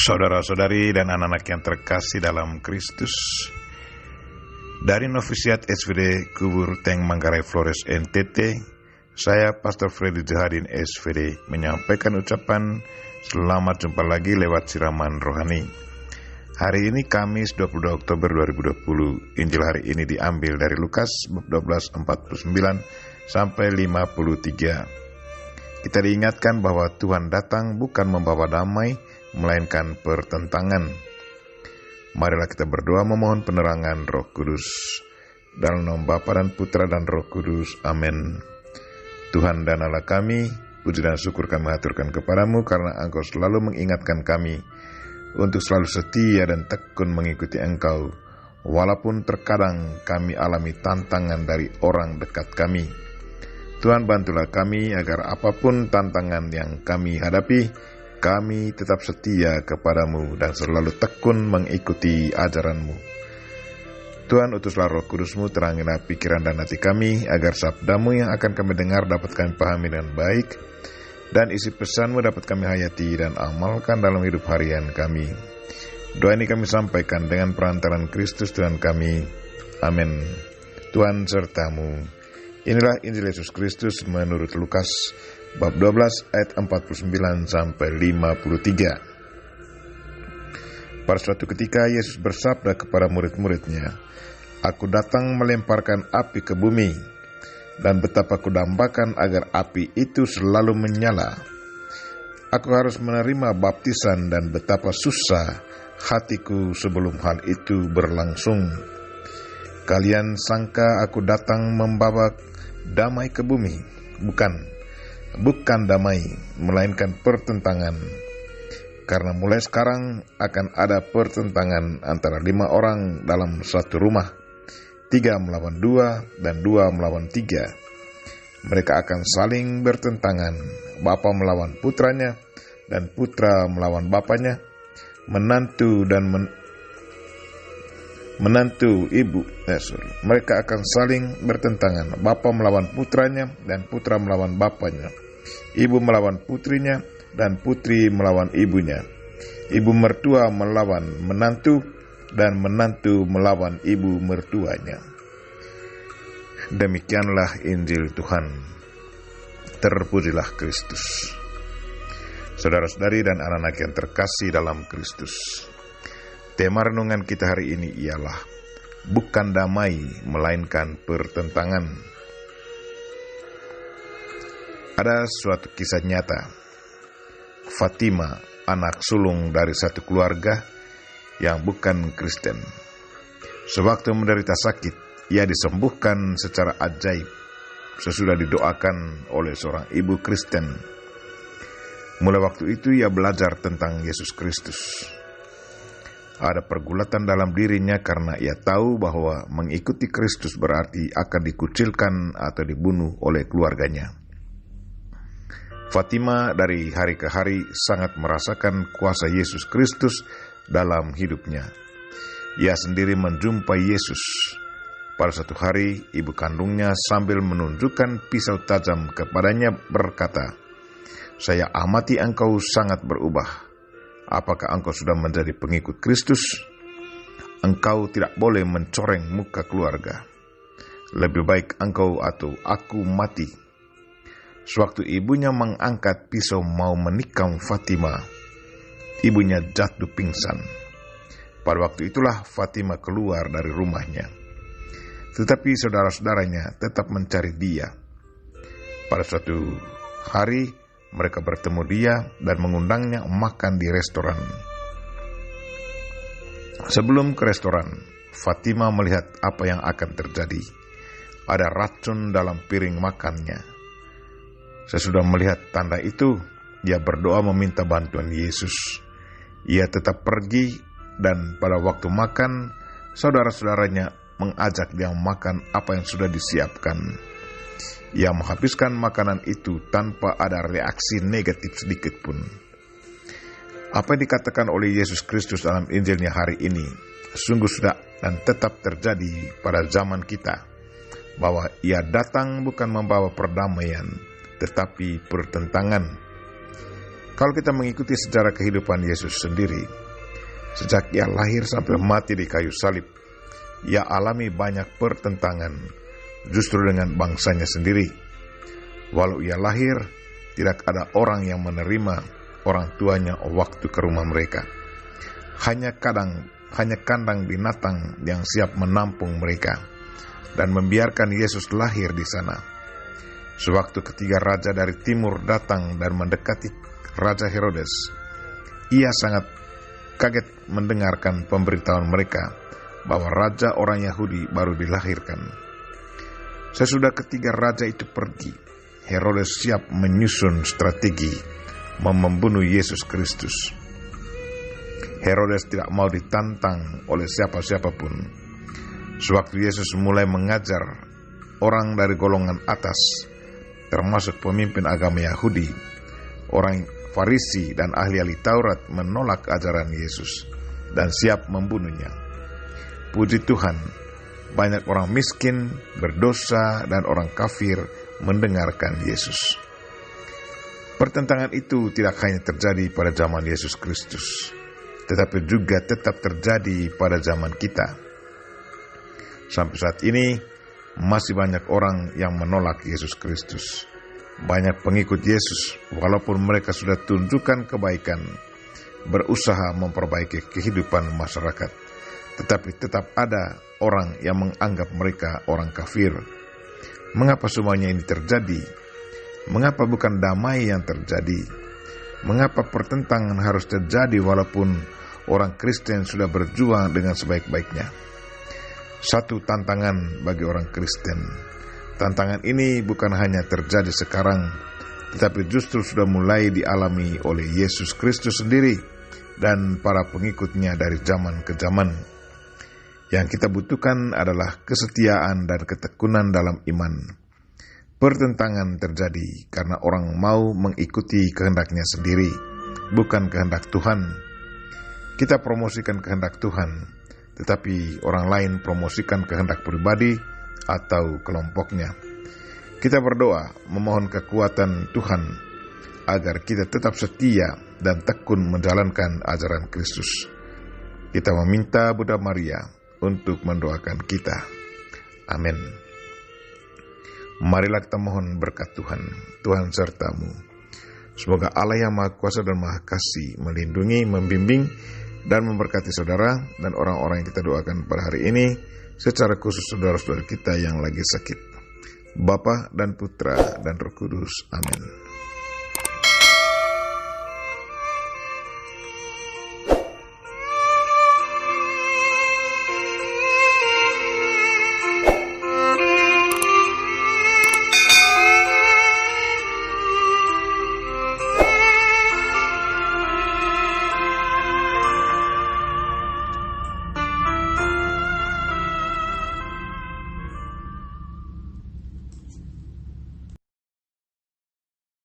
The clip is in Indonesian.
Saudara-saudari dan anak-anak yang terkasih dalam Kristus, dari Novisiat SVD Kubur Teng Manggarai Flores NTT, saya Pastor Freddy Jahadin SVD menyampaikan ucapan selamat jumpa lagi lewat siraman rohani. Hari ini Kamis 22 Oktober 2020. Injil hari ini diambil dari Lukas 12:49 sampai 53. Kita diingatkan bahwa Tuhan datang bukan membawa damai, melainkan pertentangan. Marilah kita berdoa memohon penerangan Roh Kudus. Dalam nama Bapa dan Putra dan Roh Kudus. Amin. Tuhan dan Allah kami, puji dan syukur kami aturkan kepadamu karena Engkau selalu mengingatkan kami untuk selalu setia dan tekun mengikuti Engkau, walaupun terkadang kami alami tantangan dari orang dekat kami. Tuhan, bantulah kami agar apapun tantangan yang kami hadapi, kami tetap setia kepadamu dan selalu tekun mengikuti ajaranmu. Tuhan, utuslah Roh Kudusmu, terangilah pikiran dan hati kami, agar sabdamu yang akan kami dengar dapat kami pahami dengan baik, dan isi pesanmu dapat kami hayati dan amalkan dalam hidup harian kami. Doa ini kami sampaikan dengan perantaran Kristus Tuhan kami. Amin. Tuhan sertamu. Inilah Injil Yesus Kristus menurut Lukas bab 12 ayat 49 sampai 53. Pada suatu ketika Yesus bersabda kepada murid-muridnya, "Aku datang melemparkan api ke bumi, dan betapa kudambakan agar api itu selalu menyala. Aku harus menerima baptisan dan betapa susah hatiku sebelum hal itu berlangsung. Kalian sangka aku datang membawa damai ke bumi? Bukan damai, melainkan pertentangan. Karena mulai sekarang akan ada pertentangan antara 5 orang dalam satu rumah, 3 melawan 2 dan 2 melawan 3. Mereka akan saling bertentangan, bapa melawan putranya dan putra melawan bapanya, menantu ibu. Mereka akan saling bertentangan, bapa melawan putranya dan putra melawan bapanya, ibu melawan putrinya dan putri melawan ibunya, ibu mertua melawan menantu dan menantu melawan ibu mertuanya." Demikianlah Injil Tuhan. Terpujilah Kristus. Saudara-saudari dan anak-anak yang terkasih dalam Kristus, tema renungan kita hari ini ialah bukan damai, melainkan pertentangan. Ada suatu kisah nyata. Fatima, anak sulung dari satu keluarga yang bukan Kristen. Sewaktu menderita sakit, ia disembuhkan secara ajaib sesudah didoakan oleh seorang ibu Kristen. Mulai waktu itu ia belajar tentang Yesus Kristus. Ada pergulatan dalam dirinya karena ia tahu bahwa mengikuti Kristus berarti akan dikucilkan atau dibunuh oleh keluarganya. Fatima dari hari ke hari sangat merasakan kuasa Yesus Kristus dalam hidupnya. Ia sendiri menjumpai Yesus. Pada suatu hari, ibu kandungnya sambil menunjukkan pisau tajam kepadanya berkata, "Saya amati engkau sangat berubah. Apakah engkau sudah menjadi pengikut Kristus? Engkau tidak boleh mencoreng muka keluarga. Lebih baik engkau atau aku mati." Sewaktu ibunya mengangkat pisau mau menikam Fatima, ibunya jatuh pingsan. Pada waktu itulah Fatima keluar dari rumahnya. Tetapi saudara-saudaranya tetap mencari dia. Pada suatu hari, mereka bertemu dia dan mengundangnya makan di restoran. Sebelum ke restoran, Fatima melihat apa yang akan terjadi. Ada racun dalam piring makannya. Sesudah melihat tanda itu, ia berdoa meminta bantuan Yesus. Ia tetap pergi dan pada waktu makan, saudara-saudaranya mengajak dia makan apa yang sudah disiapkan. Ia menghabiskan makanan itu tanpa ada reaksi negatif sedikit pun. Apa yang dikatakan oleh Yesus Kristus dalam Injilnya hari ini sungguh sudah dan tetap terjadi pada zaman kita, bahwa ia datang bukan membawa perdamaian, tetapi pertentangan. Kalau kita mengikuti sejarah kehidupan Yesus sendiri, sejak ia lahir sampai mati di kayu salib, ia alami banyak pertentangan justru dengan bangsanya sendiri. Walau ia lahir, tidak ada orang yang menerima orang tuanya waktu ke rumah mereka. Hanya kandang binatang yang siap menampung mereka dan membiarkan Yesus lahir di sana. Sewaktu ketiga raja dari timur datang dan mendekati Raja Herodes, ia sangat kaget mendengarkan pemberitahuan mereka bahwa raja orang Yahudi baru dilahirkan. Sesudah ketiga raja itu pergi, Herodes siap menyusun strategi membunuh Yesus Kristus. Herodes tidak mau ditantang oleh siapa-siapapun. Sewaktu Yesus mulai mengajar orang dari golongan atas, termasuk pemimpin agama Yahudi, orang Farisi dan ahli-ahli Taurat menolak ajaran Yesus dan siap membunuhnya. Puji Tuhan, banyak orang miskin, berdosa, dan orang kafir mendengarkan Yesus. Pertentangan itu tidak hanya terjadi pada zaman Yesus Kristus, tetapi juga tetap terjadi pada zaman kita. Sampai saat ini, masih banyak orang yang menolak Yesus Kristus. Banyak pengikut Yesus, walaupun mereka sudah tunjukkan kebaikan, berusaha memperbaiki kehidupan masyarakat, tetapi tetap ada orang yang menganggap mereka orang kafir. Mengapa semuanya ini terjadi? Mengapa bukan damai yang terjadi? Mengapa pertentangan harus terjadi walaupun orang Kristen sudah berjuang dengan sebaik-baiknya? Satu tantangan bagi orang Kristen. Tantangan ini bukan hanya terjadi sekarang, tetapi justru sudah mulai dialami oleh Yesus Kristus sendiri dan para pengikutnya dari zaman ke zaman. Yang kita butuhkan adalah kesetiaan dan ketekunan dalam iman. Pertentangan terjadi karena orang mau mengikuti kehendaknya sendiri, bukan kehendak Tuhan. Kita promosikan kehendak Tuhan, tetapi orang lain promosikan kehendak pribadi atau kelompoknya. Kita berdoa memohon kekuatan Tuhan agar kita tetap setia dan tekun menjalankan ajaran Kristus. Kita meminta Bunda Maria untuk mendoakan kita. Amin. Marilah kita mohon berkat Tuhan. Tuhan sertamu. Semoga Allah yang Maha Kuasa dan Maha Kasih melindungi, membimbing, dan memberkati saudara dan orang-orang yang kita doakan pada hari ini, secara khusus saudara-saudara kita yang lagi sakit. Bapa dan Putra dan Roh Kudus. Amin.